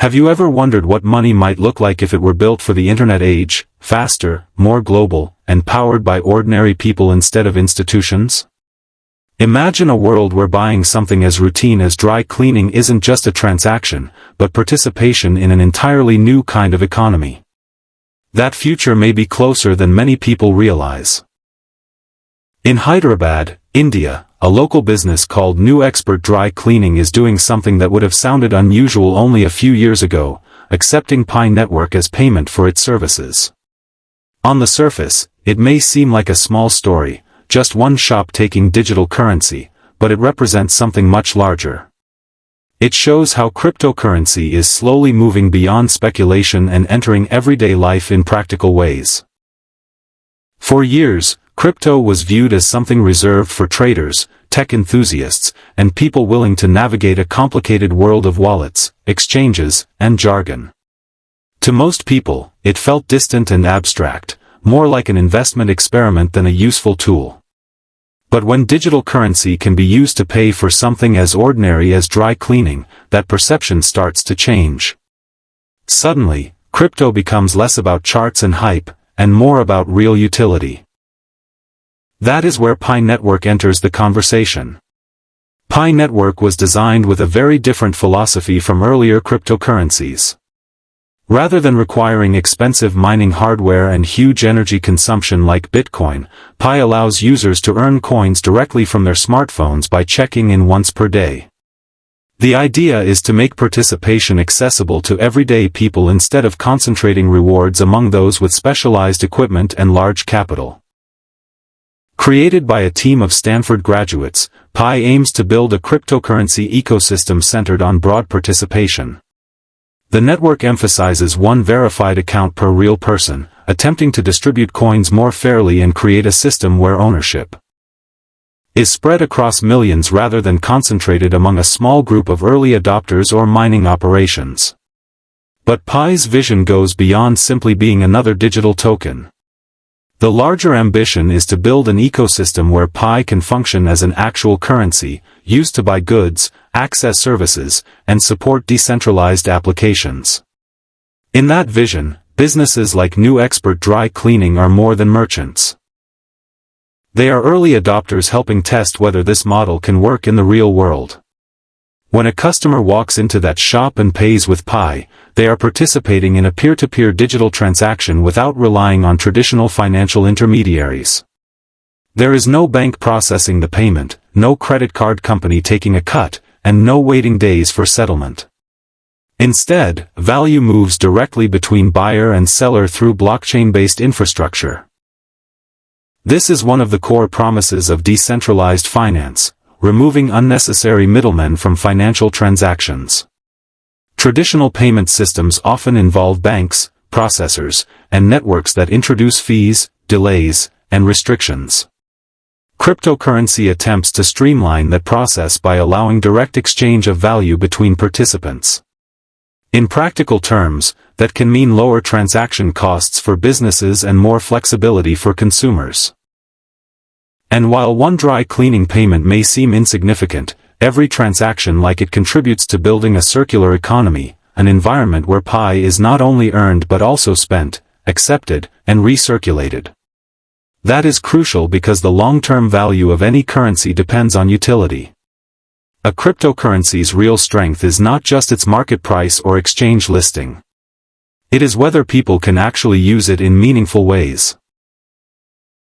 Have you ever wondered what money might look like if it were built for the internet age, faster, more global, and powered by ordinary people instead of institutions? Imagine a world where buying something as routine as dry cleaning isn't just a transaction, but participation in an entirely new kind of economy. That future may be closer than many people realize. In Hyderabad, India, a local business called New Expert Dry Cleaning is doing something that would have sounded unusual only a few years ago, accepting Pi Network as payment for its services. On the surface, it may seem like a small story, just one shop taking digital currency, but it represents something much larger. It shows how cryptocurrency is slowly moving beyond speculation and entering everyday life in practical ways. For years, crypto was viewed as something reserved for traders, tech enthusiasts, and people willing to navigate a complicated world of wallets, exchanges, and jargon. To most people, it felt distant and abstract, more like an investment experiment than a useful tool. But when digital currency can be used to pay for something as ordinary as dry cleaning, that perception starts to change. Suddenly, crypto becomes less about charts and hype, and more about real utility. That is where Pi Network enters the conversation. Pi Network was designed with a very different philosophy from earlier cryptocurrencies. Rather than requiring expensive mining hardware and huge energy consumption like Bitcoin, Pi allows users to earn coins directly from their smartphones by checking in once per day. The idea is to make participation accessible to everyday people instead of concentrating rewards among those with specialized equipment and large capital. Created by a team of Stanford graduates, Pi aims to build a cryptocurrency ecosystem centered on broad participation. The network emphasizes one verified account per real person, attempting to distribute coins more fairly and create a system where ownership is spread across millions rather than concentrated among a small group of early adopters or mining operations. But Pi's vision goes beyond simply being another digital token. The larger ambition is to build an ecosystem where Pi can function as an actual currency, used to buy goods, access services, and support decentralized applications. In that vision, businesses like New Expert Dry Cleaning are more than merchants. They are early adopters helping test whether this model can work in the real world. When a customer walks into that shop and pays with Pi, they are participating in a peer-to-peer digital transaction without relying on traditional financial intermediaries. There is no bank processing the payment, no credit card company taking a cut, and no waiting days for settlement. Instead, value moves directly between buyer and seller through blockchain-based infrastructure. This is one of the core promises of decentralized finance, removing unnecessary middlemen from financial transactions. Traditional payment systems often involve banks, processors, and networks that introduce fees, delays, and restrictions. Cryptocurrency attempts to streamline that process by allowing direct exchange of value between participants. In practical terms, that can mean lower transaction costs for businesses and more flexibility for consumers. And while one dry cleaning payment may seem insignificant, every transaction like it contributes to building a circular economy, an environment where Pi is not only earned but also spent, accepted, and recirculated. That is crucial because the long-term value of any currency depends on utility. A cryptocurrency's real strength is not just its market price or exchange listing. It is whether people can actually use it in meaningful ways.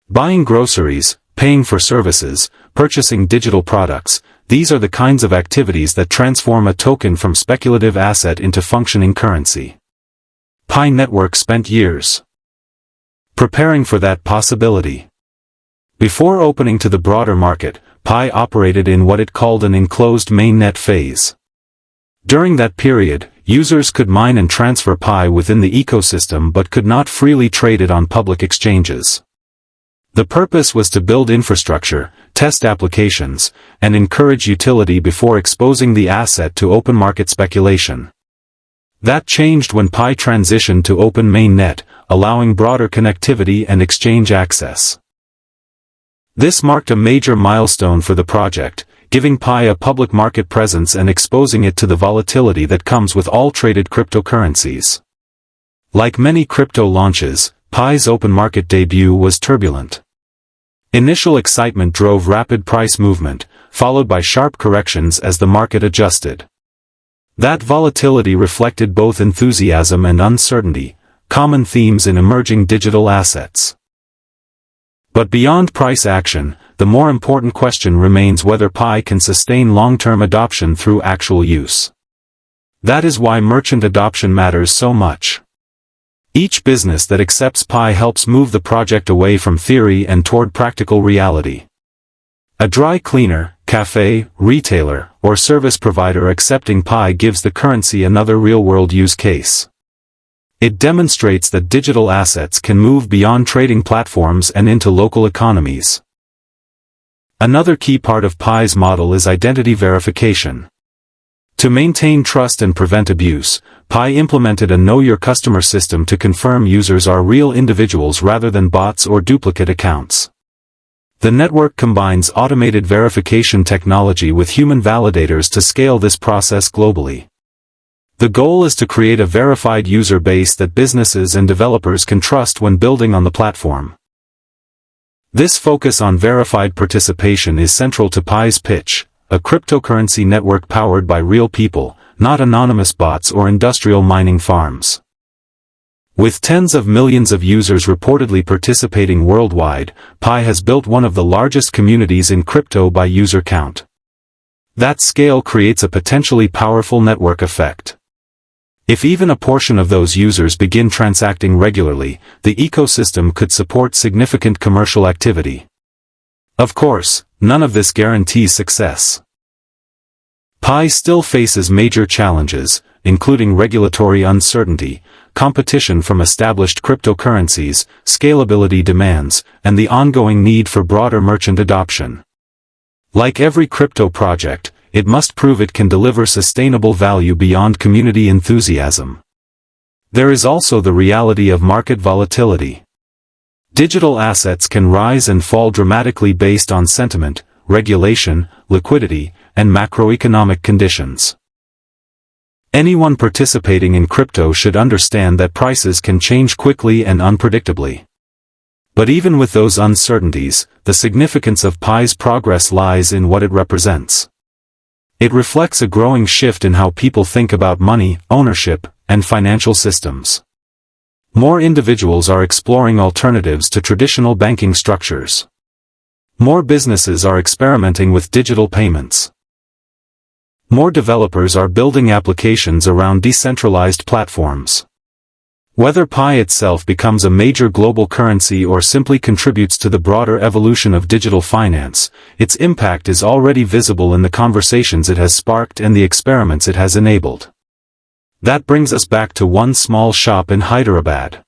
Buying groceries, paying for services, purchasing digital products, these are the kinds of activities that transform a token from speculative asset into functioning currency. Pi Network spent years preparing for that possibility. Before opening to the broader market, Pi operated in what it called an enclosed mainnet phase. During that period, users could mine and transfer Pi within the ecosystem but could not freely trade it on public exchanges. The purpose was to build infrastructure, test applications, and encourage utility before exposing the asset to open market speculation. That changed when Pi transitioned to open mainnet, allowing broader connectivity and exchange access. This marked a major milestone for the project, giving Pi a public market presence and exposing it to the volatility that comes with all traded cryptocurrencies. Like many crypto launches, Pi's open market debut was turbulent. Initial excitement drove rapid price movement, followed by sharp corrections as the market adjusted. That volatility reflected both enthusiasm and uncertainty, common themes in emerging digital assets. But beyond price action, the more important question remains whether Pi can sustain long-term adoption through actual use. That is why merchant adoption matters so much. Each business that accepts Pi helps move the project away from theory and toward practical reality. A dry cleaner, cafe, retailer, or service provider accepting Pi gives the currency another real-world use case. It demonstrates that digital assets can move beyond trading platforms and into local economies. Another key part of Pi's model is identity verification. To maintain trust and prevent abuse, Pi implemented a Know Your Customer system to confirm users are real individuals rather than bots or duplicate accounts. The network combines automated verification technology with human validators to scale this process globally. The goal is to create a verified user base that businesses and developers can trust when building on the platform. This focus on verified participation is central to Pi's pitch, a cryptocurrency network powered by real people, not anonymous bots or industrial mining farms. With tens of millions of users reportedly participating worldwide, Pi has built one of the largest communities in crypto by user count. That scale creates a potentially powerful network effect. If even a portion of those users begin transacting regularly, the ecosystem could support significant commercial activity. Of course, none of this guarantees success. Pi still faces major challenges, including regulatory uncertainty, competition from established cryptocurrencies, scalability demands, and the ongoing need for broader merchant adoption. Like every crypto project, it must prove it can deliver sustainable value beyond community enthusiasm. There is also the reality of market volatility. Digital assets can rise and fall dramatically based on sentiment, regulation, liquidity, and macroeconomic conditions. Anyone participating in crypto should understand that prices can change quickly and unpredictably. But even with those uncertainties, the significance of Pi's progress lies in what it represents. It reflects a growing shift in how people think about money, ownership, and financial systems. More individuals are exploring alternatives to traditional banking structures. More businesses are experimenting with digital payments. More developers are building applications around decentralized platforms. Whether Pi itself becomes a major global currency or simply contributes to the broader evolution of digital finance, its impact is already visible in the conversations it has sparked and the experiments it has enabled. That brings us back to one small shop in Hyderabad.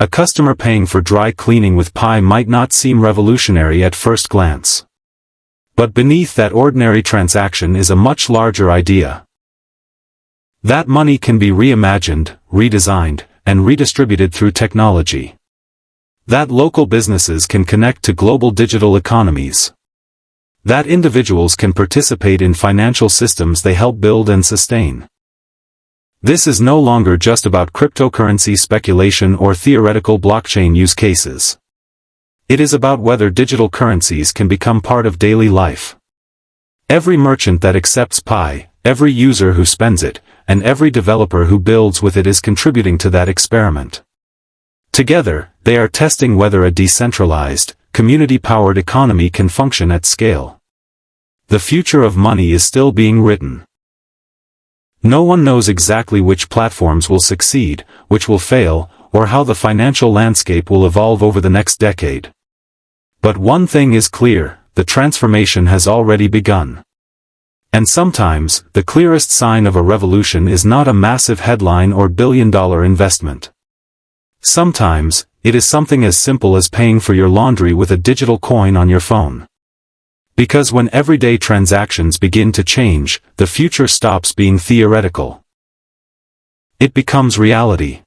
A customer paying for dry cleaning with Pi might not seem revolutionary at first glance. But beneath that ordinary transaction is a much larger idea. That money can be reimagined, redesigned, and redistributed through technology. That local businesses can connect to global digital economies. That individuals can participate in financial systems they help build and sustain. This is no longer just about cryptocurrency speculation or theoretical blockchain use cases. It is about whether digital currencies can become part of daily life. Every merchant that accepts Pi, every user who spends it, and every developer who builds with it is contributing to that experiment. Together, they are testing whether a decentralized, community-powered economy can function at scale. The future of money is still being written. No one knows exactly which platforms will succeed, which will fail, or how the financial landscape will evolve over the next decade. But one thing is clear, the transformation has already begun. And sometimes, the clearest sign of a revolution is not a massive headline or billion-dollar investment. Sometimes, it is something as simple as paying for your laundry with a digital coin on your phone. Because when everyday transactions begin to change, the future stops being theoretical. It becomes reality.